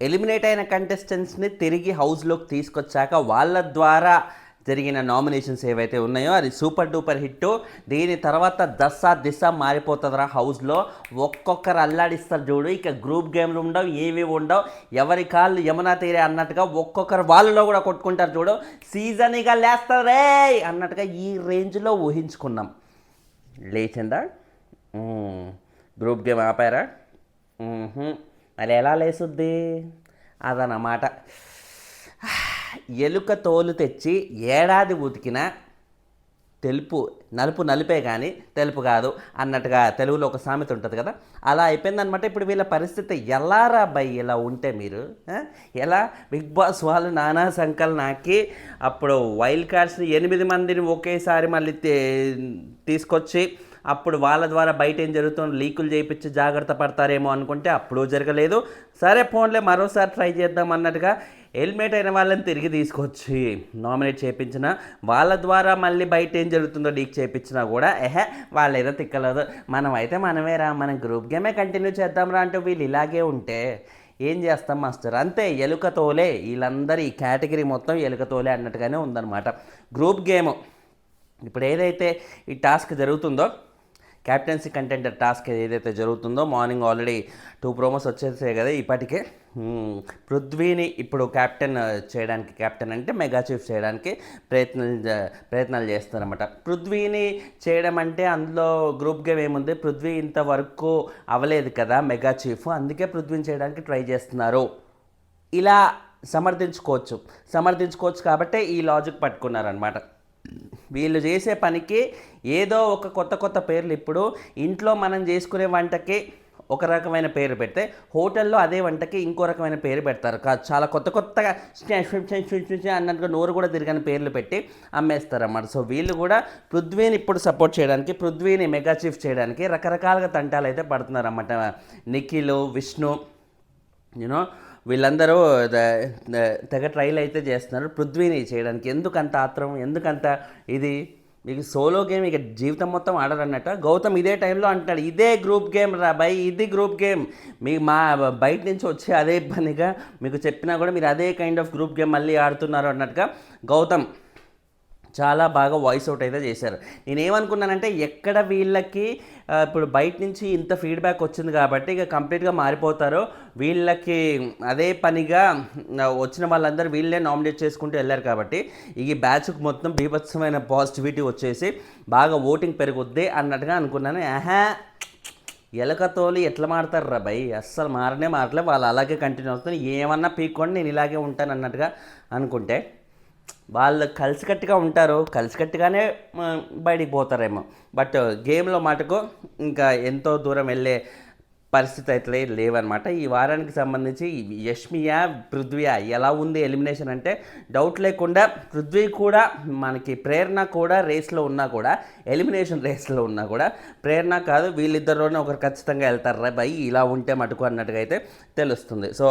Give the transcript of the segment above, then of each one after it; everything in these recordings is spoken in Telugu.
ఎలిమినేట్ అయిన కంటెస్టెంట్స్ని తిరిగి హౌస్లోకి తీసుకొచ్చాక వాళ్ళ ద్వారా జరిగిన నామినేషన్స్ ఏవైతే ఉన్నాయో అది సూపర్ డూపర్ హిట్. దీని తర్వాత దిశ మారిపోతుందిరా హౌస్లో. ఒక్కొక్కరు అల్లాడిస్తారు చూడు. ఇక గ్రూప్ గేమ్లు ఉండవు, ఏవి ఉండవు. ఎవరి కాళ్ళు యమునా తీరే అన్నట్టుగా ఒక్కొక్కరు వాళ్ళలో కూడా కొట్టుకుంటారు చూడు. సీజన్గా లేస్తారు రే అన్నట్టుగా ఈ రేంజ్లో ఊహించుకున్నాం. లేచిందా? Group game ఆపారా? మరి ఎలా లేసుద్ది అదన్నమాట. ఎలుక తోలు తెచ్చి ఏడాది ఉతికిన నలుపు నలిపే కానీ తెలుపు కాదు అన్నట్టుగా తెలుగులో ఒక సామెత ఉంటుంది కదా, అలా అయిపోయిందనమాట. ఇప్పుడు వీళ్ళ పరిస్థితి ఎలా రా బై ఇలా ఉంటే మీరు ఎలా? బిగ్ బాస్ వాళ్ళు నానా సంకల్ నాకి అప్పుడు వైల్డ్ కార్డ్స్ని 8 మందిని ఒకేసారి మళ్ళీ తీసుకొచ్చి అప్పుడు వాళ్ళ ద్వారా బయట ఏం జరుగుతుందో లీకులు చేయించి జాగ్రత్త పడతారేమో అనుకుంటే అప్పుడు జరగలేదు. సరే ఫోన్లే మరోసారి ట్రై చేద్దాం అన్నట్టుగా ఎలిమినేట్ అయిన వాళ్ళని తిరిగి తీసుకొచ్చి నామినేట్ చేయించిన వాళ్ళ ద్వారా మళ్ళీ బయట ఏం జరుగుతుందో లీక్ చేయించినా కూడా వాళ్ళేదో తిక్కలేదు, మనమైతే మనమేరా, మనం గ్రూప్ గేమే కంటిన్యూ చేద్దాంరా అంటూ వీళ్ళు ఇలాగే ఉంటే ఏం చేస్తాం మాస్టర్? అంతే, ఎలుకతోలే. వీళ్ళందరూ ఈ కేటగిరీ మొత్తం ఎలుకతోలే అన్నట్టుగానే ఉందన్నమాట. గ్రూప్ గేమ్ ఇప్పుడు ఏదైతే ఈ టాస్క్ జరుగుతుందో, క్యాప్టెన్సీ కంటెండర్ టాస్క్ ఏదైతే జరుగుతుందో, మార్నింగ్ ఆల్రెడీ 2 ప్రోమోస్ వచ్చేసాయి కదా ఇప్పటికే. పృథ్వీని ఇప్పుడు క్యాప్టెన్ చేయడానికి, క్యాప్టెన్ అంటే మెగా చీఫ్ చేయడానికి ప్రయత్నాలు చేస్తారన్నమాట. పృథ్వీని చేయడం అంటే అందులో గ్రూప్ గేమ్ ఏముంది, పృథ్వీ ఇంతవరకు అవ్వలేదు కదా మెగా చీఫ్, అందుకే పృథ్వీని చేయడానికి ట్రై చేస్తున్నారు. ఇలా సమర్థించుకోవచ్చు కాబట్టే ఈ లాజిక్ పట్టుకున్నారనమాట. వీళ్ళు చేసే పనికి ఏదో ఒక కొత్త పేర్లు. ఇప్పుడు ఇంట్లో మనం చేసుకునే వంటకి ఒక రకమైన పేరు పెడితే హోటల్లో అదే వంటకి ఇంకో రకమైన పేరు పెడతారు. చాలా కొత్తగా అన్నట్టుగా నోరు కూడా తిరగని పేర్లు పెట్టి అమ్మేస్తారు అన్నమాట. సో వీళ్ళు కూడా పృథ్వీని ఇప్పుడు సపోర్ట్ చేయడానికి, పృథ్వీని మెగా చీఫ్ చేయడానికి రకరకాలుగా తంటాలు అయితే పడుతున్నారు అన్నమాట. నిఖిల్, విష్ణు, వీళ్ళందరూ తెగ ట్రైల్ అయితే చేస్తున్నారు పృథ్వీని చేయడానికి. ఎందుకంత ఆత్రం, ఎందుకంత ఇది? మీకు సోలో గేమ్ ఇక జీవితం మొత్తం ఆడరన్నట్ట. గౌతమ్ ఇదే టైంలో అంటాడు, ఇదే గ్రూప్ గేమ్ రా బై, ఇది గ్రూప్ గేమ్. మా బయట నుంచి వచ్చి అదే పనిగా మీకు చెప్పినా కూడా మీరు అదే కైండ్ ఆఫ్ గ్రూప్ గేమ్ మళ్ళీ ఆడుతున్నారు అన్నట్టుగా గౌతమ్ చాలా బాగా వాయిస్ అవుట్ అయితే చేశారు. నేనేమనుకున్నానంటే ఎక్కడ వీళ్ళకి ఇప్పుడు బయట నుంచి ఇంత ఫీడ్బ్యాక్ వచ్చింది కాబట్టి ఇక కంప్లీట్గా మారిపోతారు, వీళ్ళకి అదే పనిగా వచ్చిన వాళ్ళందరూ వీళ్ళే నామినేట్ చేసుకుంటూ వెళ్ళారు కాబట్టి ఈ బ్యాచ్కి మొత్తం బీభత్సమైన పాజిటివిటీ వచ్చేసి బాగా ఓటింగ్ పెరుగుద్ది అన్నట్టుగా అనుకున్నాను. ఎలకతోలి ఎట్లా మారుతారు రా బై, అస్సలు మారలే. వాళ్ళు అలాగే కంటిన్యూ అవుతుంది. ఏమన్నా పీక్కొని నేను ఇలాగే ఉంటాను అన్నట్టుగా అనుకుంటే వాళ్ళు కలిసికట్టుగా ఉంటారు, కలిసికట్టుగానే బయటికి పోతారేమో. బట్ గేమ్లో మటుకు ఇంకా ఎంతో దూరం వెళ్ళే పరిస్థితి అయితే లేవన్నమాట. ఈ వారానికి సంబంధించి యష్మియా, పృథ్వీయా ఎలా ఉంది ఎలిమినేషన్ అంటే డౌట్ లేకుండా పృథ్వీ కూడా, మనకి ప్రేరణ కూడా రేస్లో ఉన్నా కూడా, ఎలిమినేషన్ రేస్లో ఉన్నా కూడా ప్రేరణ కాదు వీళ్ళిద్దరిలోనే ఒకరు ఖచ్చితంగా వెళ్తారు రా బై, ఇలా ఉంటే మటుకు అన్నట్టుగా అయితే తెలుస్తుంది. సో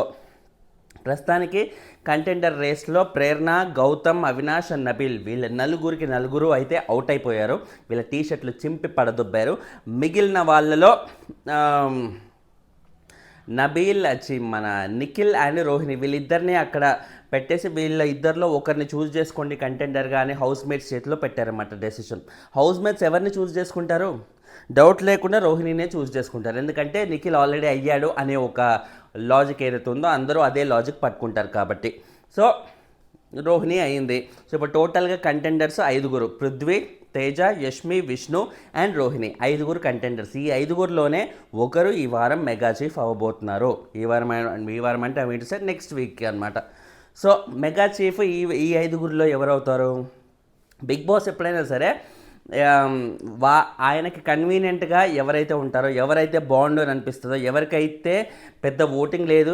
ప్రస్తుతానికి కంటెండర్ రేస్లో ప్రేరణ, గౌతమ్, అవినాష్ అండ్ నబీల్ వీళ్ళ నలుగురు అయితే అవుట్ అయిపోయారు. వీళ్ళ టీషర్ట్లు చింపి పడదొబ్బారు. మిగిలిన వాళ్ళలో నబీల్, మన నిఖిల్ అండ్ రోహిణి వీళ్ళిద్దరిని అక్కడ పెట్టేసి వీళ్ళ ఇద్దరిలో ఒకరిని చూస్ చేసుకోండి కంటెండర్గా అని హౌస్ మేట్స్ చేతిలో పెట్టారన్నమాట డెసిషన్. హౌస్ మేట్స్ ఎవరిని చూస్ చేసుకుంటారు? డౌట్ లేకుండా రోహిణినే చూస్ చేసుకుంటారు. ఎందుకంటే నిఖిల్ ఆల్రెడీ అయ్యాడు అనే ఒక లాజిక్ ఏదైతే ఉందో అందరూ అదే లాజిక్ పట్టుకుంటారు కాబట్టి. సో రోహిణి అయింది. సో ఇప్పుడు టోటల్గా contenders 5, Prithvi, Teja, Yashmi, Vishnu and Rohini 5 contenders. ఈ 5లోనే ఒకరు ఈ వారం మెగా చీఫ్ అవ్వబోతున్నారు. ఈ వారం అంటే అవి సార్ నెక్స్ట్ వీక్ అనమాట. సో మెగా చీఫ్ ఈ 5లో ఎవరవుతారు? బిగ్ బాస్ ఎప్పుడైనా సరే ఆయనకి కన్వీనియంట్గా ఎవరైతే ఉంటారో, ఎవరైతే బాగుండు అని అనిపిస్తుందో, ఎవరికైతే పెద్ద ఓటింగ్ లేదు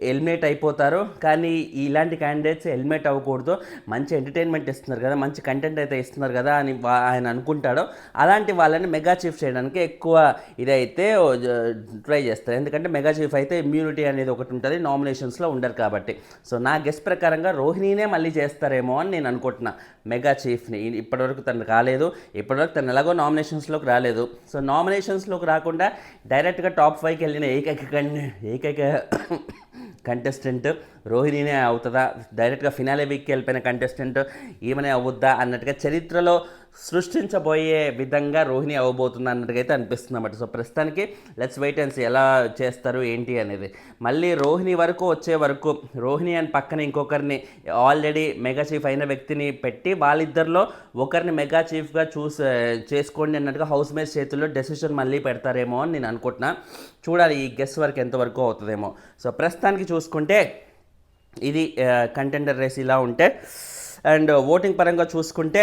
ఎలిమినేట్ అయిపోతారో, కానీ ఇలాంటి క్యాండిడేట్స్ ఎలిమినేట్ అవ్వకూడదు, మంచి ఎంటర్టైన్మెంట్ ఇస్తున్నారు కదా, మంచి కంటెంట్ అయితే ఇస్తున్నారు కదా అని ఆయన అనుకుంటాడో అలాంటి వాళ్ళని మెగా చీఫ్ చేయడానికి ఎక్కువ ఇదైతే ట్రై చేస్తారు. ఎందుకంటే మెగా చీఫ్ అయితే ఇమ్యూనిటీ అనేది ఒకటి ఉంటుంది, నామినేషన్స్లో ఉండరు కాబట్టి. సో నా గెస్ ప్రకారంగా రోహిణినే మళ్ళీ చేస్తారేమో అని నేను అనుకుంటున్నా మెగా చీఫ్ని. ఇప్పటివరకు తను కాలేదు, ఇప్పటివరకు తను ఎలాగో నామినేషన్స్లోకి రాలేదు. సో నామినేషన్స్లోకి రాకుండా డైరెక్ట్గా టాప్ 5కి వెళ్ళిన ఏకైక కంటెస్టెంట్ రోహిణినే అవుతుందా, డైరెక్ట్గా ఫినాలే వీక్కి వెళ్ళిపోయిన కంటెస్టెంట్ ఈమెనే అవుద్దా అన్నట్టుగా చరిత్రలో సృష్టించబోయే విధంగా రోహిణి అవ్వబోతుంది అన్నట్టుగా అయితే అనిపిస్తుంది అన్నమాట. సో ప్రస్తుతానికి లెట్స్ వెయిట్ అండ్ సీ ఎలా చేస్తారు ఏంటి అనేది. మళ్ళీ రోహిణి వరకు వచ్చే వరకు రోహిణి అని పక్కన ఇంకొకరిని ఆల్రెడీ మెగా చీఫ్ అయిన వ్యక్తిని పెట్టి వాళ్ళిద్దరిలో ఒకరిని మెగా చీఫ్గా చేసుకోండి అన్నట్టుగా హౌస్ మేట్స్ చేతుల్లో డెసిషన్ మళ్ళీ పెడతారేమో అని నేను అనుకుంటున్నా. చూడాలి ఈ గెస్ వర్క్ ఎంతవరకు అవుతుందేమో. సో ప్రస్తుతానికి చూసుకుంటే ఇది కంటెండర్ రేస్ ఇలా ఉంటే, అండ్ ఓటింగ్ పరంగా చూసుకుంటే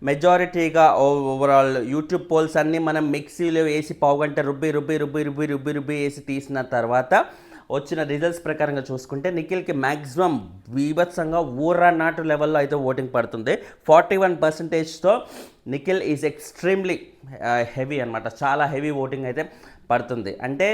మెజారిటీగా ఓవరాల్ యూట్యూబ్ పోల్స్ అన్నీ మనం మిక్సీలో వేసి పావుగంట రుబ్బి వేసి తీసిన తర్వాత వచ్చిన రిజల్ట్స్ ప్రకారంగా చూసుకుంటే నిఖిల్కి మ్యాక్సిమం బీభత్సంగా ఊరనాటు లెవెల్లో అయితే ఓటింగ్ పడుతుంది. 41%తో నిఖిల్ ఈజ్ ఎక్స్ట్రీమ్లీ హెవీ అనమాట, చాలా హెవీ ఓటింగ్ అయితే పడుతుంది. అంటే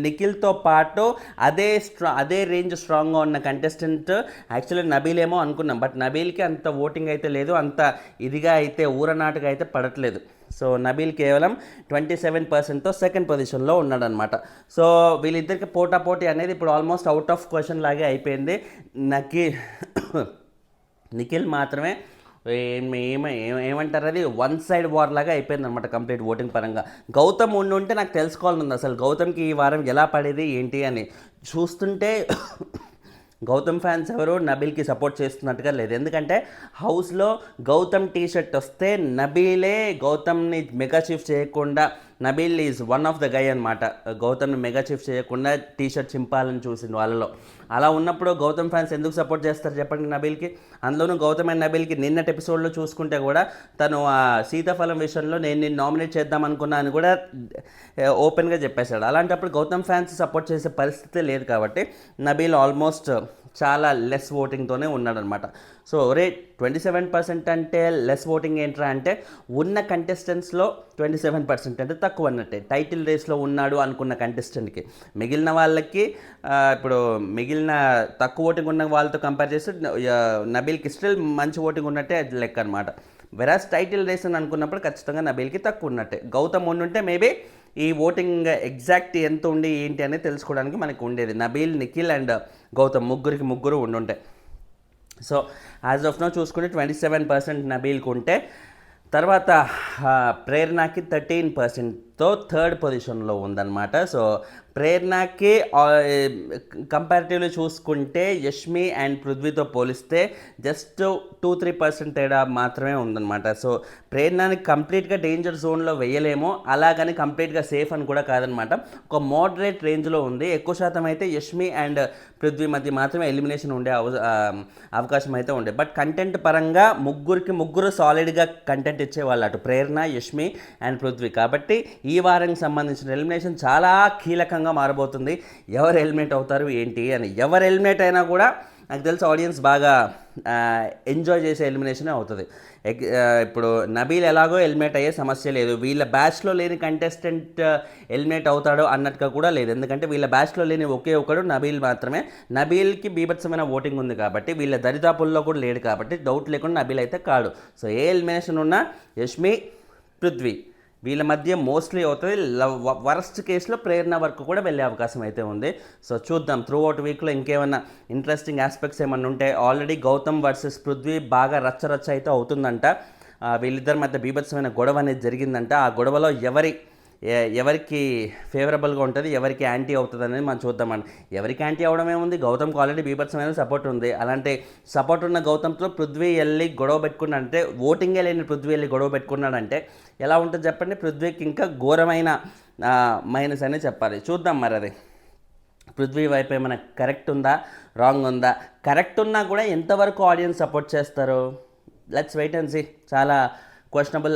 నిఖిల్తో పాటు అదే రేంజ్ స్ట్రాంగ్గా ఉన్న కంటెస్టెంట్ యాక్చువల్లీ నబీల్ ఏమో అనుకున్నాం, బట్ నబీల్కి అంత ఓటింగ్ అయితే లేదు, అంత ఇదిగా అయితే ఊరనాటుగా అయితే పడట్లేదు. సో నబీల్ కేవలం 27%తో సెకండ్ పొజిషన్లో ఉన్నాడనమాట. సో వీళ్ళిద్దరికి పోటాపోటీ అనేది ఇప్పుడు ఆల్మోస్ట్ అవుట్ ఆఫ్ క్వశ్చన్ లాగే అయిపోయింది. నిఖిల్ మాత్రమే ఏమంటారు అది వన్ సైడ్ వార్ లాగా అయిపోయింది అనమాట కంప్లీట్ ఓటింగ్ పరంగా. గౌతమ్ ఉంటే నాకు తెలుసుకోవాలని ఉంది అసలు గౌతమ్కి ఈ వారం ఎలా పడేది ఏంటి అని. చూస్తుంటే గౌతమ్ ఫ్యాన్స్ ఎవరు నబీల్కి సపోర్ట్ చేస్తున్నట్టుగా లేదు. ఎందుకంటే హౌస్లో గౌతమ్ టీషర్ట్ వస్తే నబీలే గౌతమ్ని మెగా చీఫ్ చేయకుండా, Nabeel is one of the guy అనమాట, గౌతమ్ని మెగా చీఫ్ చేయకుండా టీషర్ట్ చింపాలని చూసింది వాళ్ళలో. అలా ఉన్నప్పుడు గౌతమ్ ఫ్యాన్స్ ఎందుకు సపోర్ట్ చేస్తారు చెప్పండి నబీల్కి. అందులోనూ గౌతమ్ అండ్ నబీల్కి నిన్నటి ఎపిసోడ్లో చూసుకుంటే కూడా తను ఆ సీతాఫలం విషయంలో నేను నామినేట్ చేద్దాం అనుకున్నా అని కూడా ఓపెన్గా చెప్పేశాడు. అలాంటప్పుడు గౌతమ్ ఫ్యాన్స్ సపోర్ట్ చేసే పరిస్థితి లేదు కాబట్టి నబీల్ ఆల్మోస్ట్ చాలా లెస్ ఓటింగ్తోనే ఉన్నాడనమాట. సో 27% అంటే లెస్ ఓటింగ్ ఏంట్రా అంటే ఉన్న కంటెస్టెంట్స్లో 27% అంటే తక్కువ అన్నట్టే. టైటిల్ రేస్లో ఉన్నాడు అనుకున్న కంటెస్టెంట్కి, మిగిలిన వాళ్ళకి ఇప్పుడు మిగిలిన తక్కువ ఓటింగ్ ఉన్న వాళ్ళతో కంపేర్ చేస్తే నబీల్కి స్టిల్ మంచి ఓటింగ్ ఉన్నట్టే లెక్క అనమాట. వెరాస్ టైటిల్ రేస్ అని అనుకున్నప్పుడు ఖచ్చితంగా నబీల్కి తక్కువ ఉన్నట్టే. గౌతమ్ ఉంటే మేబీ ఈ ఓటింగ్ ఎగ్జాక్ట్ ఎంత ఉండి ఏంటి అనేది తెలుసుకోవడానికి మనకు ఉండేది. నబీల్, నిఖిల్ అండ్ గౌతమ్ ముగ్గురు ఉండుంటే. సో యాజ్ ఆఫ్ నో చూసుకుంటే 27% నబీల్కి ఉంటే, తర్వాత ప్రేరణకి 13%తో థర్డ్ పొజిషన్లో ఉందన్నమాట. సో ప్రేరణకి కంపారిటివ్లీ చూసుకుంటే యష్మి అండ్ పృథ్వీతో పోలిస్తే జస్ట్ 2-3% తేడా మాత్రమే ఉందన్నమాట. సో ప్రేరణని కంప్లీట్గా డేంజర్ జోన్లో వేయలేమో, అలాగని కంప్లీట్గా సేఫ్ అని కూడా కాదనమాట, ఒక మోడరేట్ రేంజ్లో ఉంది. ఎక్కువ శాతం అయితే యష్మి అండ్ పృథ్వీ మధ్య మాత్రమే ఎలిమినేషన్ ఉండే అవకాశం అయితే ఉండే. బట్ కంటెంట్ పరంగా ముగ్గురు సాలిడ్గా కంటెంట్ ఇచ్చేవాళ్ళు, అటు ప్రేరణ, యష్మి అండ్ పృథ్వీ. కాబట్టి ఈ వారానికి సంబంధించిన ఎలిమినేషన్ చాలా కీలకంగా మారబోతుంది. ఎవరు ఎలిమినేట్ అవుతారు ఏంటి అని. ఎవరు ఎలిమినేట్ అయినా కూడా నాకు తెలిసి ఆడియన్స్ బాగా ఎంజాయ్ చేసే ఎలిమినేషనే అవుతుంది. ఇప్పుడు నబీల్ ఎలాగో ఎలిమినేట్ అయ్యే సమస్య లేదు, వీళ్ళ బ్యాచ్లో లేని కంటెస్టెంట్ ఎలిమినేట్ అవుతాడో అన్నట్టుగా కూడా లేదు. ఎందుకంటే వీళ్ళ బ్యాచ్లో లేని ఒకే ఒకడు నబీల్ మాత్రమే. నబీల్కి బీభత్సమైన ఓటింగ్ ఉంది కాబట్టి, వీళ్ళ దరిదాపుల్లో కూడా లేడు కాబట్టి డౌట్ లేకుండా నబీల్ అయితే కాడు. సో ఏ ఎలిమినేషన్ ఉన్నా యష్మి, పృథ్వీ వీళ్ళ మధ్య మోస్ట్లీ అవుతుంది. వరస్ట్ కేసులో ప్రేరణ వరకు కూడా వెళ్ళే అవకాశం అయితే ఉంది. సో చూద్దాం త్రూ అవుట్ వీక్లో ఇంకేమన్నా ఇంట్రెస్టింగ్ ఆస్పెక్ట్స్ ఏమన్నా ఉంటే. ఆల్రెడీ గౌతమ్ వర్సెస్ పృథ్వీ బాగా రచ్చ అయితే అవుతుందంట. వీళ్ళిద్దరి మధ్య బీభత్సమైన గొడవ అనేది జరిగిందంట. ఆ గొడవలో ఎవరికి ఫేవరబుల్గా ఉంటుంది, ఎవరికి యాంటీ అవుతుంది అనేది మనం చూద్దామండి. ఎవరికి యాంటీ అవడం ఏముంది, గౌతమ్కి ఆల్రెడీ బీభత్సమైన సపోర్ట్ ఉంది. అలాంటి సపోర్ట్ ఉన్న గౌతమ్తో పృథ్వీ వెళ్ళి గొడవ పెట్టుకున్నాడంటే, ఓటింగే లేని పృథ్వీ వెళ్ళి గొడవ పెట్టుకున్నాడంటే ఎలా ఉంటుంది చెప్పండి. పృథ్వీకి ఇంకా ఘోరమైన మైనస్ అనే చెప్పాలి. చూద్దాం మరి అది పృథ్వీ వైపు ఏమైనా కరెక్ట్ ఉందా, రాంగ్ ఉందా. కరెక్ట్ ఉన్నా కూడా ఎంతవరకు ఆడియన్స్ సపోర్ట్ చేస్తారు, లెట్స్ వెయిట్ అండ్ సీ. చాలా క్వశ్చనబుల్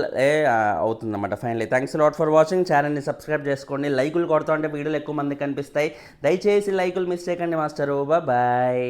అవుతుందన్నమాట finally. Thanks lot for watching. ఛానల్ని సబ్స్క్రైబ్ చేసుకోండి. లైకులు కొడతా ఉంటే వీడియోలు ఎక్కువ మంది కనిపిస్తాయి. దయచేసి లైకులు మిస్ చేయకండి మాస్టరు. బాయ్.